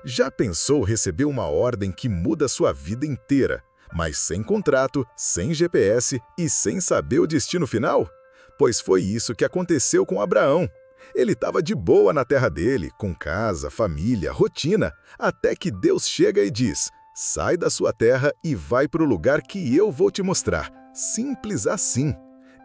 Já pensou receber uma ordem que muda sua vida inteira, mas sem contrato, sem GPS e sem saber o destino final? Pois foi isso que aconteceu com Abraão. Ele estava de boa na terra dele, com casa, família, rotina, até que Deus chega e diz: sai da sua terra e vai para o lugar que eu vou te mostrar. Simples assim.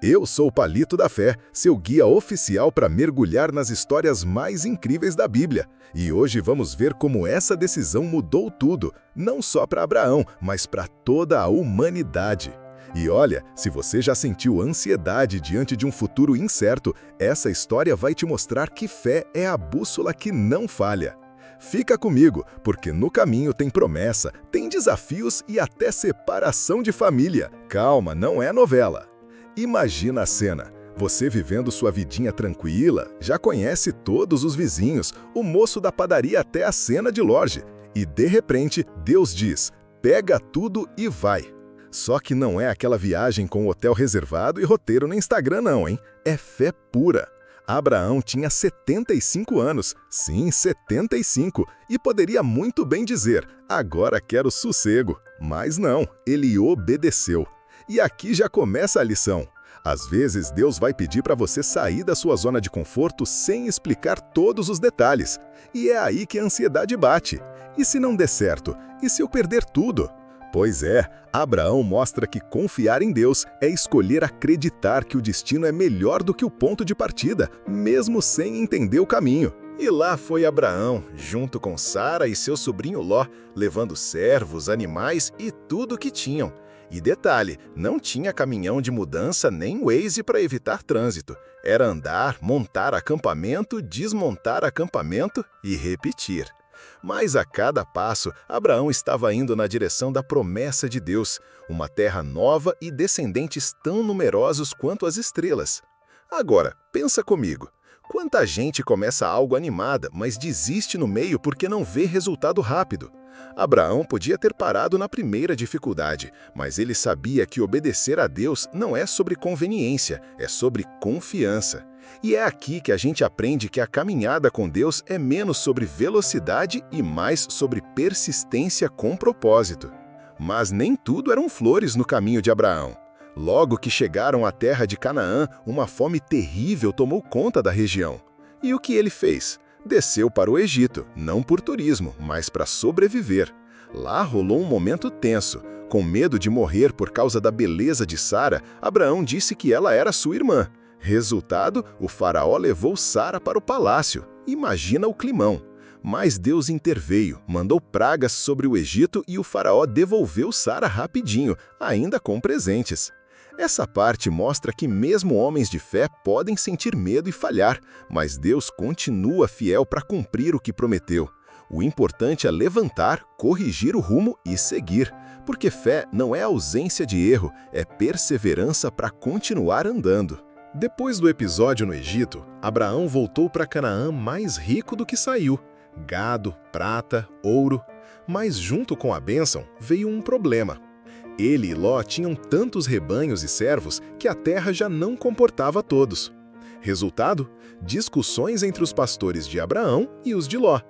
Eu sou o Palito da Fé, seu guia oficial para mergulhar nas histórias mais incríveis da Bíblia. E hoje vamos ver como essa decisão mudou tudo, não só para Abraão, mas para toda a humanidade. E olha, se você já sentiu ansiedade diante de um futuro incerto, essa história vai te mostrar que fé é a bússola que não falha. Fica comigo, porque no caminho tem promessa, tem desafios e até separação de família. Calma, não é novela. Imagina a cena, você vivendo sua vidinha tranquila, já conhece todos os vizinhos, o moço da padaria até a cena de loja, e de repente Deus diz: pega tudo e vai. Só que não é aquela viagem com hotel reservado e roteiro no Instagram não, hein? É fé pura. Abraão tinha 75 anos, sim, 75, e poderia muito bem dizer: agora quero sossego. Mas não, ele obedeceu. E aqui já começa a lição. Às vezes, Deus vai pedir para você sair da sua zona de conforto sem explicar todos os detalhes. E é aí que a ansiedade bate. E se não der certo? E se eu perder tudo? Pois é, Abraão mostra que confiar em Deus é escolher acreditar que o destino é melhor do que o ponto de partida, mesmo sem entender o caminho. E lá foi Abraão, junto com Sara e seu sobrinho Ló, levando servos, animais e tudo o que tinham. E detalhe, não tinha caminhão de mudança nem Waze para evitar trânsito. Era andar, montar acampamento, desmontar acampamento e repetir. Mas a cada passo, Abraão estava indo na direção da promessa de Deus, uma terra nova e descendentes tão numerosos quanto as estrelas. Agora, pensa comigo. Quanta gente começa algo animada, mas desiste no meio porque não vê resultado rápido? Abraão podia ter parado na primeira dificuldade, mas ele sabia que obedecer a Deus não é sobre conveniência, é sobre confiança. E é aqui que a gente aprende que a caminhada com Deus é menos sobre velocidade e mais sobre persistência com propósito. Mas nem tudo eram flores no caminho de Abraão. Logo que chegaram à terra de Canaã, uma fome terrível tomou conta da região. E o que ele fez? Desceu para o Egito, não por turismo, mas para sobreviver. Lá rolou um momento tenso. Com medo de morrer por causa da beleza de Sara, Abraão disse que ela era sua irmã. Resultado, o faraó levou Sara para o palácio. Imagina o climão. Mas Deus interveio, mandou pragas sobre o Egito e o faraó devolveu Sara rapidinho, ainda com presentes. Essa parte mostra que mesmo homens de fé podem sentir medo e falhar, mas Deus continua fiel para cumprir o que prometeu. O importante é levantar, corrigir o rumo e seguir, porque fé não é ausência de erro, é perseverança para continuar andando. Depois do episódio no Egito, Abraão voltou para Canaã mais rico do que saiu. Gado, prata, ouro. Mas junto com a bênção veio um problema. Ele e Ló tinham tantos rebanhos e servos que a terra já não comportava todos. Resultado? Discussões entre os pastores de Abraão e os de Ló.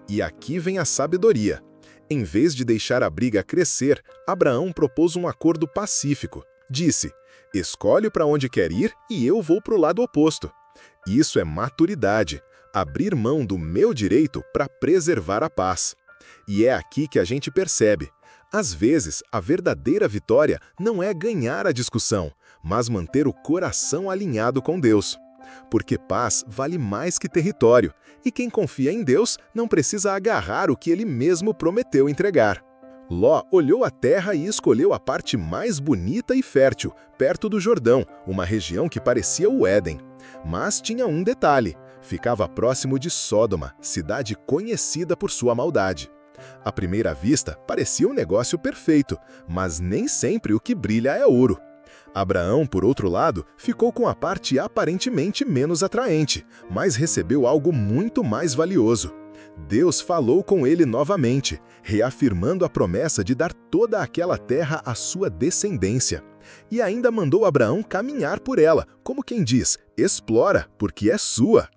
E aqui vem a sabedoria. Em vez de deixar a briga crescer, Abraão propôs um acordo pacífico. Disse: escolhe para onde quer ir e eu vou para o lado oposto. Isso é maturidade, abrir mão do meu direito para preservar a paz. E é aqui que a gente percebe. Às vezes, a verdadeira vitória não é ganhar a discussão, mas manter o coração alinhado com Deus. Porque paz vale mais que território, e quem confia em Deus não precisa agarrar o que ele mesmo prometeu entregar. Ló olhou a terra e escolheu a parte mais bonita e fértil, perto do Jordão, uma região que parecia o Éden. Mas tinha um detalhe: ficava próximo de Sódoma, cidade conhecida por sua maldade. À primeira vista, parecia um negócio perfeito, mas nem sempre o que brilha é ouro. Abraão, por outro lado, ficou com a parte aparentemente menos atraente, mas recebeu algo muito mais valioso. Deus falou com ele novamente, reafirmando a promessa de dar toda aquela terra à sua descendência. E ainda mandou Abraão caminhar por ela, como quem diz: explora, porque é sua.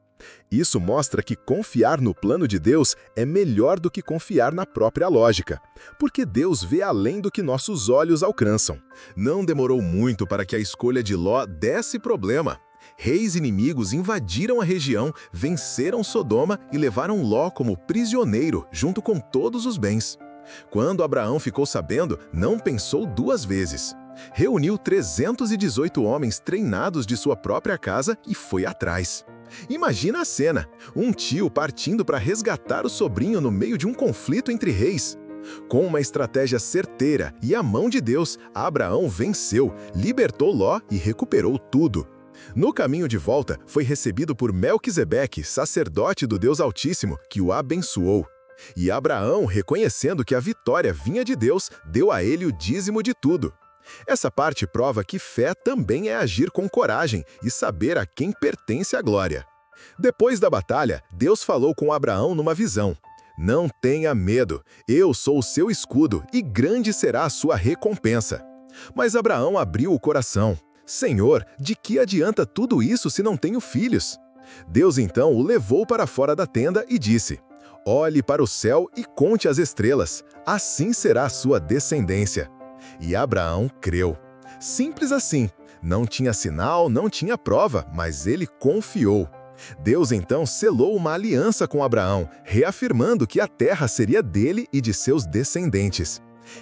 Isso mostra que confiar no plano de Deus é melhor do que confiar na própria lógica, porque Deus vê além do que nossos olhos alcançam. Não demorou muito para que a escolha de Ló desse problema. Reis inimigos invadiram a região, venceram Sodoma e levaram Ló como prisioneiro, junto com todos os bens. Quando Abraão ficou sabendo, não pensou duas vezes. Reuniu 318 homens treinados de sua própria casa e foi atrás. Imagina a cena, um tio partindo para resgatar o sobrinho no meio de um conflito entre reis. Com uma estratégia certeira e a mão de Deus, Abraão venceu, libertou Ló e recuperou tudo. No caminho de volta, foi recebido por Melquisedeque, sacerdote do Deus Altíssimo, que o abençoou. E Abraão, reconhecendo que a vitória vinha de Deus, deu a ele o dízimo de tudo. Essa parte prova que fé também é agir com coragem e saber a quem pertence a glória. Depois da batalha, Deus falou com Abraão numa visão. Não tenha medo, eu sou o seu escudo e grande será a sua recompensa. Mas Abraão abriu o coração. Senhor, de que adianta tudo isso se não tenho filhos? Deus então o levou para fora da tenda e disse: olhe para o céu e conte as estrelas, assim será a sua descendência. E Abraão creu. Simples assim. Não tinha sinal, não tinha prova, mas ele confiou. Deus então selou uma aliança com Abraão, reafirmando que a terra seria dele e de seus descendentes.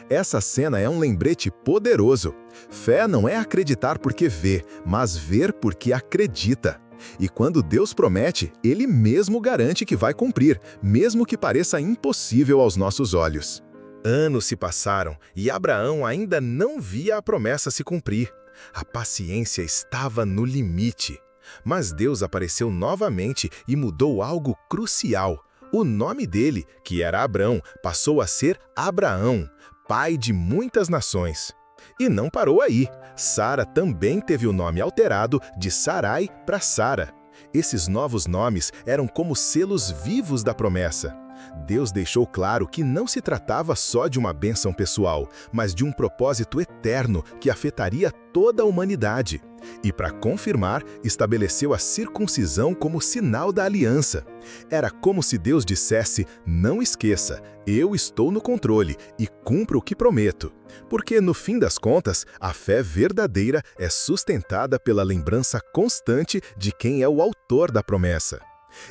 Essa cena é um lembrete poderoso. Fé não é acreditar porque vê, mas ver porque acredita. E quando Deus promete, Ele mesmo garante que vai cumprir, mesmo que pareça impossível aos nossos olhos. Anos se passaram e Abraão ainda não via a promessa se cumprir. A paciência estava no limite. Mas Deus apareceu novamente e mudou algo crucial. O nome dele, que era Abrão, passou a ser Abraão, pai de muitas nações. E não parou aí. Sara também teve o nome alterado de Sarai para Sara. Esses novos nomes eram como selos vivos da promessa. Deus deixou claro que não se tratava só de uma bênção pessoal, mas de um propósito eterno que afetaria toda a humanidade. E para confirmar, estabeleceu a circuncisão como sinal da aliança. Era como se Deus dissesse: não esqueça, eu estou no controle e cumpro o que prometo. Porque, no fim das contas, a fé verdadeira é sustentada pela lembrança constante de quem é o autor da promessa.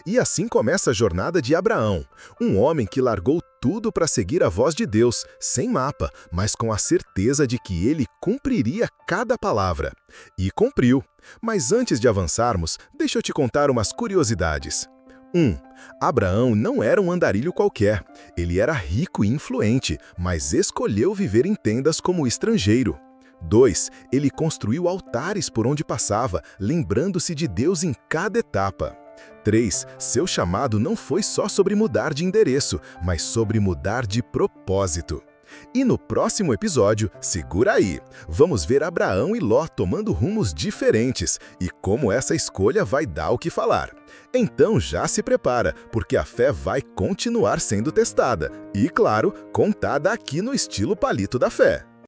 E assim começa a jornada de Abraão, um homem que largou tudo para seguir a voz de Deus, sem mapa, mas com a certeza de que ele cumpriria cada palavra. E cumpriu. Mas antes de avançarmos, deixa eu te contar umas curiosidades. 1. Abraão não era um andarilho qualquer. Ele era rico e influente, mas escolheu viver em tendas como estrangeiro. 2. Ele construiu altares por onde passava, lembrando-se de Deus em cada etapa. 3. Seu chamado não foi só sobre mudar de endereço, mas sobre mudar de propósito. E no próximo episódio, segura aí, vamos ver Abraão e Ló tomando rumos diferentes e como essa escolha vai dar o que falar. Então já se prepara, porque a fé vai continuar sendo testada e, claro, contada aqui no estilo Palito da Fé.